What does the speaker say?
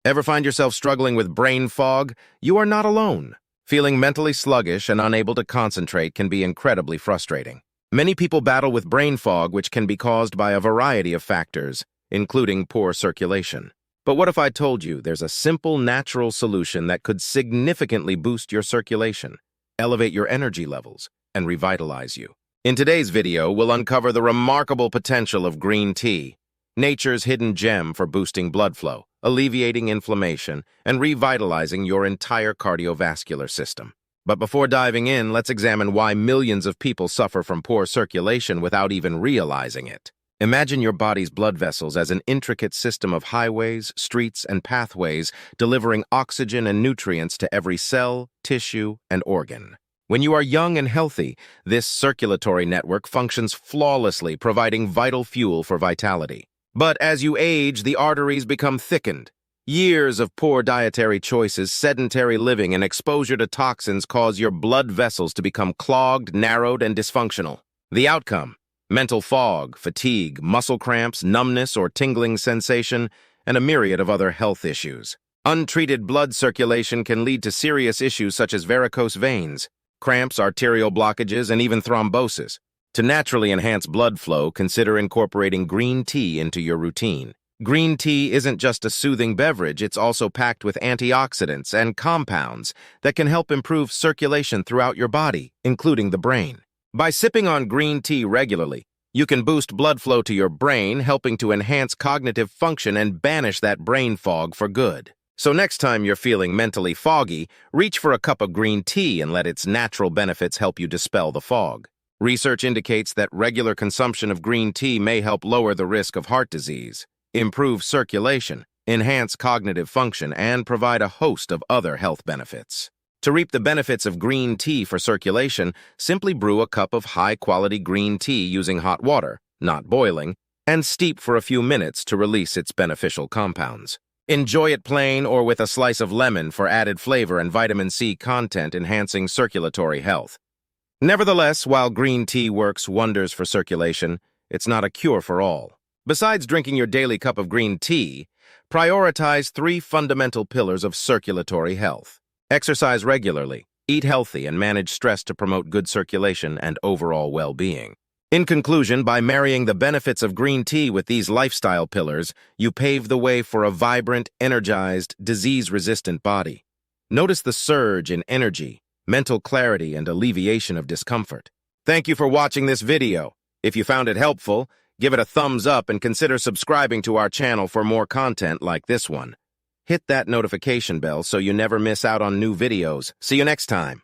Ever find yourself struggling with brain fog? You are not alone. Feeling mentally sluggish and unable to concentrate can be incredibly frustrating. Many people battle with brain fog, which can be caused by a variety of factors, including poor circulation. But what if I told you there's a simple, natural solution that could significantly boost your circulation, elevate your energy levels, and revitalize you? In today's video, we'll uncover the remarkable potential of green tea, nature's hidden gem for boosting blood flow, alleviating inflammation, and revitalizing your entire cardiovascular system. But before diving in, let's examine why millions of people suffer from poor circulation without even realizing it. Imagine your body's blood vessels as an intricate system of highways, streets, and pathways delivering oxygen and nutrients to every cell, tissue, and organ. When you are young and healthy, this circulatory network functions flawlessly, providing vital fuel for vitality. But as you age, the arteries become thickened. Years of poor dietary choices, sedentary living, and exposure to toxins cause your blood vessels to become clogged, narrowed, and dysfunctional. The outcome: mental fog, fatigue, muscle cramps, numbness or tingling sensation, and a myriad of other health issues. Untreated blood circulation can lead to serious issues such as varicose veins, cramps, arterial blockages, and even thrombosis. To naturally enhance blood flow, consider incorporating green tea into your routine. Green tea isn't just a soothing beverage, it's also packed with antioxidants and compounds that can help improve circulation throughout your body, including the brain. By sipping on green tea regularly, you can boost blood flow to your brain, helping to enhance cognitive function and banish that brain fog for good. So next time you're feeling mentally foggy, reach for a cup of green tea and let its natural benefits help you dispel the fog. Research indicates that regular consumption of green tea may help lower the risk of heart disease, improve circulation, enhance cognitive function, and provide a host of other health benefits. To reap the benefits of green tea for circulation, simply brew a cup of high-quality green tea using hot water, not boiling, and steep for a few minutes to release its beneficial compounds. Enjoy it plain or with a slice of lemon for added flavor and vitamin C content enhancing circulatory health. Nevertheless, while green tea works wonders for circulation, it's not a cure for all. Besides drinking your daily cup of green tea, prioritize 3 fundamental pillars of circulatory health. Exercise regularly, eat healthy, and manage stress to promote good circulation and overall well-being. In conclusion, by marrying the benefits of green tea with these lifestyle pillars, you pave the way for a vibrant, energized, disease-resistant body. Notice the surge in energy, mental clarity, and alleviation of discomfort. Thank you for watching this video. If you found it helpful, give it a thumbs up and consider subscribing to our channel for more content like this one. Hit that notification bell so you never miss out on new videos. See you next time.